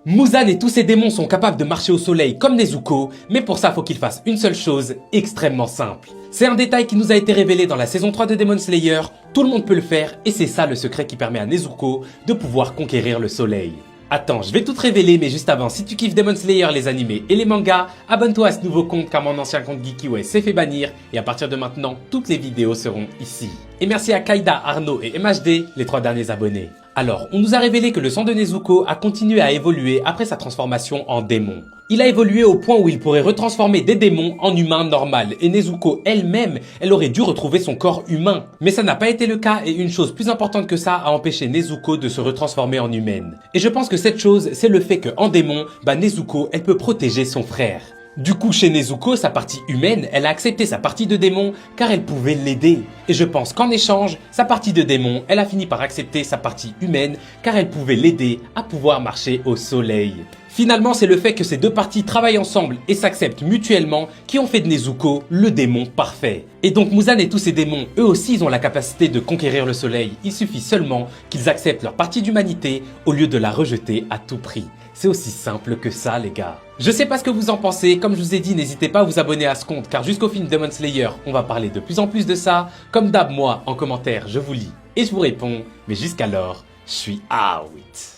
Muzan et tous ses démons sont capables de marcher au soleil comme Nezuko, mais pour ça faut qu'ils fassent une seule chose, extrêmement simple. C'est un détail qui nous a été révélé dans la saison 3 de Demon Slayer, tout le monde peut le faire et c'est ça le secret qui permet à Nezuko de pouvoir conquérir le soleil. Attends, je vais tout te révéler, mais juste avant, si tu kiffes Demon Slayer, les animés et les mangas, abonne-toi à ce nouveau compte car mon ancien compte Geekiway s'est fait bannir et à partir de maintenant, toutes les vidéos seront ici. Et merci à Kaida, Arnaud et MHD, les 3 derniers abonnés. Alors, on nous a révélé que le sang de Nezuko a continué à évoluer après sa transformation en démon. Il a évolué au point où il pourrait retransformer des démons en humains normaux et Nezuko elle-même, elle aurait dû retrouver son corps humain. Mais ça n'a pas été le cas et une chose plus importante que ça a empêché Nezuko de se retransformer en humaine. Et je pense que cette chose, c'est le fait qu'en démon, Nezuko, elle peut protéger son frère. Du coup, chez Nezuko, sa partie humaine, elle a accepté sa partie de démon car elle pouvait l'aider. Et je pense qu'en échange, sa partie de démon, elle a fini par accepter sa partie humaine car elle pouvait l'aider à pouvoir marcher au soleil. Finalement, c'est le fait que ces deux parties travaillent ensemble et s'acceptent mutuellement qui ont fait de Nezuko le démon parfait. Et donc Muzan et tous ces démons, eux aussi ils ont la capacité de conquérir le soleil. Il suffit seulement qu'ils acceptent leur partie d'humanité au lieu de la rejeter à tout prix. C'est aussi simple que ça les gars. Je sais pas ce que vous en pensez, comme je vous ai dit, n'hésitez pas à vous abonner à ce compte car jusqu'au film Demon Slayer, on va parler de plus en plus de ça. Comme d'hab, moi, en commentaire, je vous lis et je vous réponds, mais jusqu'alors, je suis out.